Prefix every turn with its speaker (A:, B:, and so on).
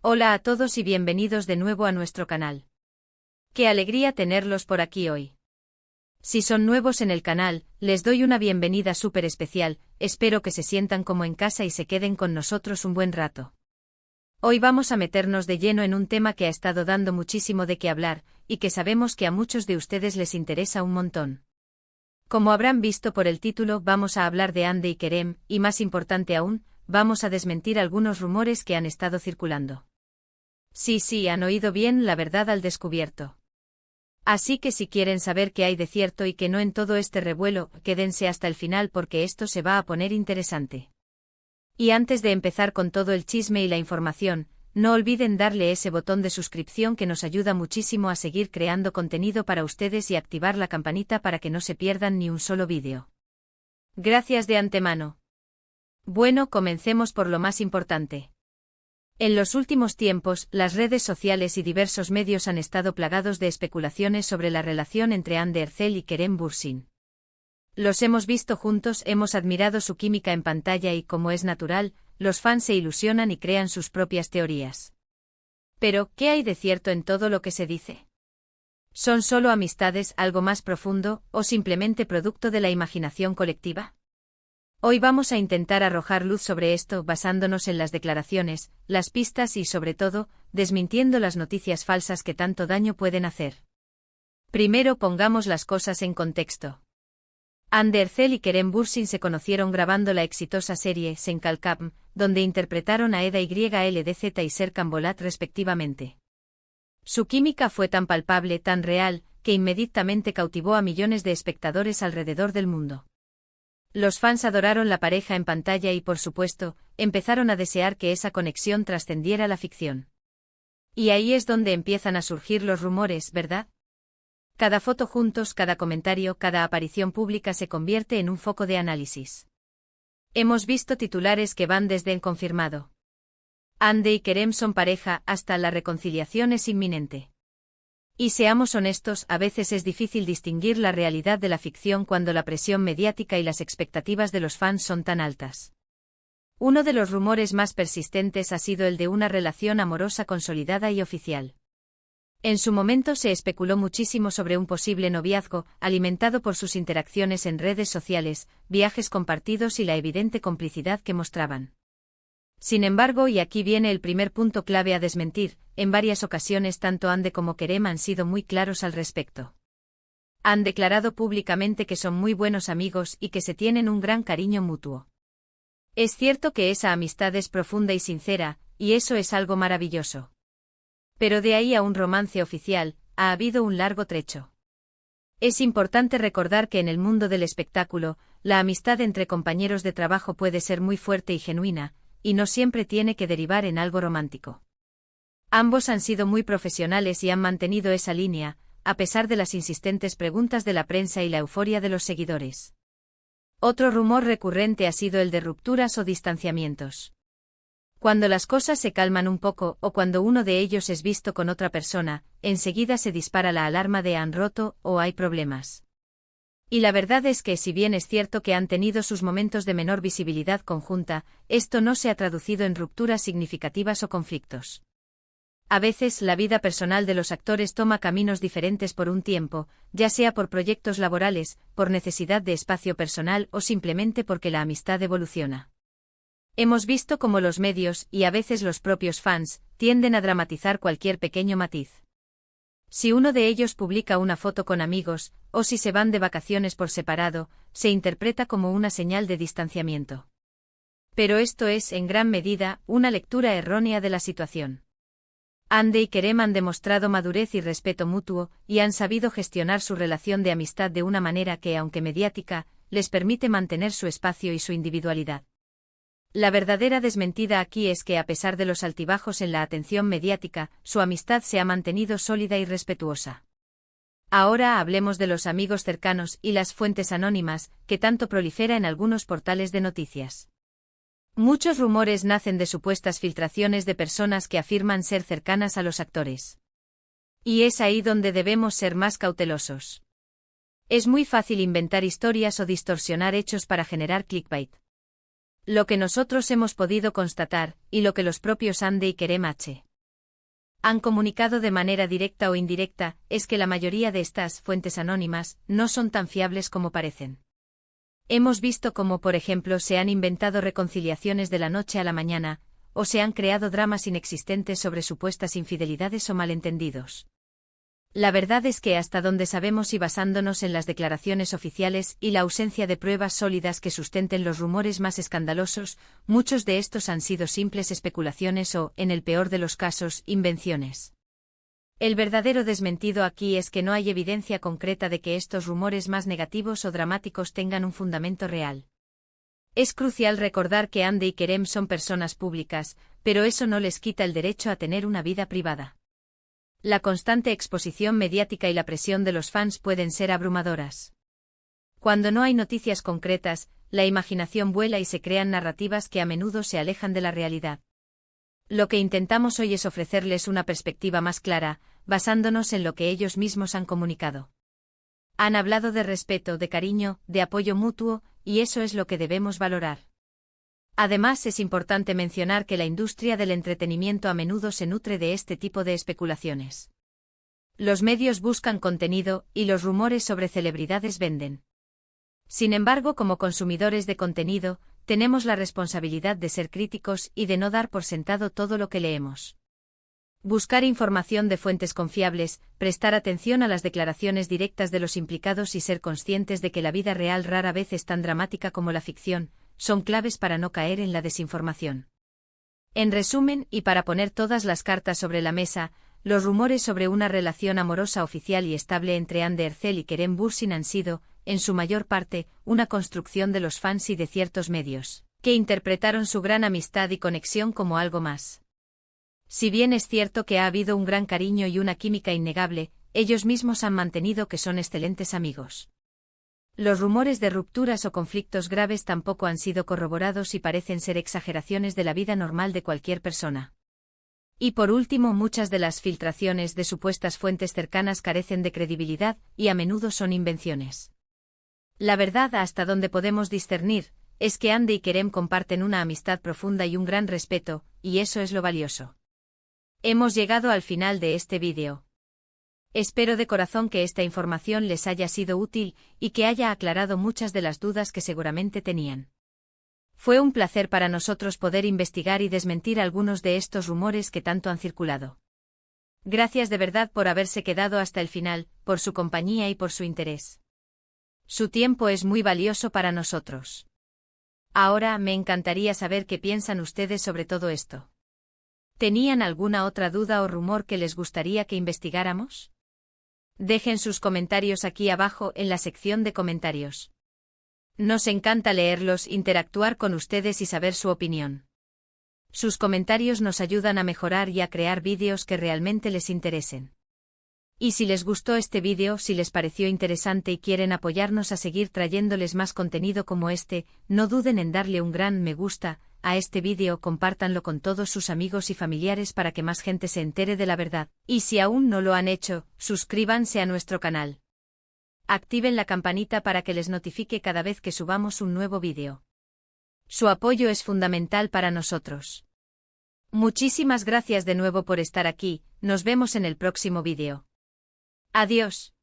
A: Hola a todos y bienvenidos de nuevo a nuestro canal. Qué alegría tenerlos por aquí hoy. Si son nuevos en el canal, les doy una bienvenida súper especial, espero que se sientan como en casa y se queden con nosotros un buen rato. Hoy vamos a meternos de lleno en un tema que ha estado dando muchísimo de qué hablar, y que sabemos que a muchos de ustedes les interesa un montón. Como habrán visto por el título, vamos a hablar de Hande y Kerem, y más importante aún, vamos a desmentir algunos rumores que han estado circulando. Sí, han oído bien, la verdad al descubierto. Así que si quieren saber qué hay de cierto y que no en todo este revuelo, quédense hasta el final porque esto se va a poner interesante. Y antes de empezar con todo el chisme y la información, no olviden darle ese botón de suscripción que nos ayuda muchísimo a seguir creando contenido para ustedes y activar la campanita para que no se pierdan ni un solo vídeo. Gracias de antemano. Bueno, comencemos por lo más importante. En los últimos tiempos, las redes sociales y diversos medios han estado plagados de especulaciones sobre la relación entre Hande Erçel y Kerem Bürsin. Los hemos visto juntos, hemos admirado su química en pantalla y, como es natural, los fans se ilusionan y crean sus propias teorías. Pero, ¿qué hay de cierto en todo lo que se dice? ¿Son solo amistades, algo más profundo, o simplemente producto de la imaginación colectiva? Hoy vamos a intentar arrojar luz sobre esto basándonos en las declaraciones, las pistas y, sobre todo, desmintiendo las noticias falsas que tanto daño pueden hacer. Primero pongamos las cosas en contexto. Hande Erçel y Kerem Bürsin se conocieron grabando la exitosa serie Sen Kalkam, donde interpretaron a Eda YLDZ y Serkan Bolat respectivamente. Su química fue tan palpable, tan real, que inmediatamente cautivó a millones de espectadores alrededor del mundo. Los fans adoraron la pareja en pantalla y, por supuesto, empezaron a desear que esa conexión trascendiera la ficción. Y ahí es donde empiezan a surgir los rumores, ¿verdad? Cada foto juntos, cada comentario, cada aparición pública se convierte en un foco de análisis. Hemos visto titulares que van desde en confirmado. Hande y Kerem son pareja, hasta la reconciliación es inminente. Y seamos honestos, a veces es difícil distinguir la realidad de la ficción cuando la presión mediática y las expectativas de los fans son tan altas. Uno de los rumores más persistentes ha sido el de una relación amorosa consolidada y oficial. En su momento se especuló muchísimo sobre un posible noviazgo, alimentado por sus interacciones en redes sociales, viajes compartidos y la evidente complicidad que mostraban. Sin embargo, y aquí viene el primer punto clave a desmentir, en varias ocasiones tanto Hande como Kerem han sido muy claros al respecto. Han declarado públicamente que son muy buenos amigos y que se tienen un gran cariño mutuo. Es cierto que esa amistad es profunda y sincera, y eso es algo maravilloso. Pero de ahí a un romance oficial, ha habido un largo trecho. Es importante recordar que en el mundo del espectáculo, la amistad entre compañeros de trabajo puede ser muy fuerte y genuina, y no siempre tiene que derivar en algo romántico. Ambos han sido muy profesionales y han mantenido esa línea, a pesar de las insistentes preguntas de la prensa y la euforia de los seguidores. Otro rumor recurrente ha sido el de rupturas o distanciamientos. Cuando las cosas se calman un poco o cuando uno de ellos es visto con otra persona, enseguida se dispara la alarma de han roto o hay problemas. Y la verdad es que si bien es cierto que han tenido sus momentos de menor visibilidad conjunta, esto no se ha traducido en rupturas significativas o conflictos. A veces la vida personal de los actores toma caminos diferentes por un tiempo, ya sea por proyectos laborales, por necesidad de espacio personal o simplemente porque la amistad evoluciona. Hemos visto cómo los medios, y a veces los propios fans, tienden a dramatizar cualquier pequeño matiz. Si uno de ellos publica una foto con amigos, o si se van de vacaciones por separado, se interpreta como una señal de distanciamiento. Pero esto es, en gran medida, una lectura errónea de la situación. Hande y Kerem han demostrado madurez y respeto mutuo, y han sabido gestionar su relación de amistad de una manera que, aunque mediática, les permite mantener su espacio y su individualidad. La verdadera desmentida aquí es que a pesar de los altibajos en la atención mediática, su amistad se ha mantenido sólida y respetuosa. Ahora hablemos de los amigos cercanos y las fuentes anónimas, que tanto prolifera en algunos portales de noticias. Muchos rumores nacen de supuestas filtraciones de personas que afirman ser cercanas a los actores. Y es ahí donde debemos ser más cautelosos. Es muy fácil inventar historias o distorsionar hechos para generar clickbait. Lo que nosotros hemos podido constatar, y lo que los propios Hande y Kerem H. Han comunicado de manera directa o indirecta, es que la mayoría de estas fuentes anónimas no son tan fiables como parecen. Hemos visto cómo, por ejemplo, se han inventado reconciliaciones de la noche a la mañana, o se han creado dramas inexistentes sobre supuestas infidelidades o malentendidos. La verdad es que hasta donde sabemos y basándonos en las declaraciones oficiales y la ausencia de pruebas sólidas que sustenten los rumores más escandalosos, muchos de estos han sido simples especulaciones o, en el peor de los casos, invenciones. El verdadero desmentido aquí es que no hay evidencia concreta de que estos rumores más negativos o dramáticos tengan un fundamento real. Es crucial recordar que Hande y Kerem son personas públicas, pero eso no les quita el derecho a tener una vida privada. La constante exposición mediática y la presión de los fans pueden ser abrumadoras. Cuando no hay noticias concretas, la imaginación vuela y se crean narrativas que a menudo se alejan de la realidad. Lo que intentamos hoy es ofrecerles una perspectiva más clara, basándonos en lo que ellos mismos han comunicado. Han hablado de respeto, de cariño, de apoyo mutuo, y eso es lo que debemos valorar. Además, es importante mencionar que la industria del entretenimiento a menudo se nutre de este tipo de especulaciones. Los medios buscan contenido, y los rumores sobre celebridades venden. Sin embargo, como consumidores de contenido, tenemos la responsabilidad de ser críticos y de no dar por sentado todo lo que leemos. Buscar información de fuentes confiables, prestar atención a las declaraciones directas de los implicados y ser conscientes de que la vida real rara vez es tan dramática como la ficción, son claves para no caer en la desinformación. En resumen, y para poner todas las cartas sobre la mesa, los rumores sobre una relación amorosa oficial y estable entre Hande Erçel y Kerem Bürsin han sido, en su mayor parte, una construcción de los fans y de ciertos medios, que interpretaron su gran amistad y conexión como algo más. Si bien es cierto que ha habido un gran cariño y una química innegable, ellos mismos han mantenido que son excelentes amigos. Los rumores de rupturas o conflictos graves tampoco han sido corroborados y parecen ser exageraciones de la vida normal de cualquier persona. Y por último, muchas de las filtraciones de supuestas fuentes cercanas carecen de credibilidad y a menudo son invenciones. La verdad, hasta donde podemos discernir, es que Hande y Kerem comparten una amistad profunda y un gran respeto, y eso es lo valioso. Hemos llegado al final de este vídeo. Espero de corazón que esta información les haya sido útil y que haya aclarado muchas de las dudas que seguramente tenían. Fue un placer para nosotros poder investigar y desmentir algunos de estos rumores que tanto han circulado. Gracias de verdad por haberse quedado hasta el final, por su compañía y por su interés. Su tiempo es muy valioso para nosotros. Ahora me encantaría saber qué piensan ustedes sobre todo esto. ¿Tenían alguna otra duda o rumor que les gustaría que investigáramos? Dejen sus comentarios aquí abajo en la sección de comentarios. Nos encanta leerlos, interactuar con ustedes y saber su opinión. Sus comentarios nos ayudan a mejorar y a crear vídeos que realmente les interesen. Y si les gustó este vídeo, si les pareció interesante y quieren apoyarnos a seguir trayéndoles más contenido como este, no duden en darle un gran me gusta a este vídeo, compártanlo con todos sus amigos y familiares para que más gente se entere de la verdad. Y si aún no lo han hecho, suscríbanse a nuestro canal. Activen la campanita para que les notifique cada vez que subamos un nuevo vídeo. Su apoyo es fundamental para nosotros. Muchísimas gracias de nuevo por estar aquí, nos vemos en el próximo vídeo. Adiós.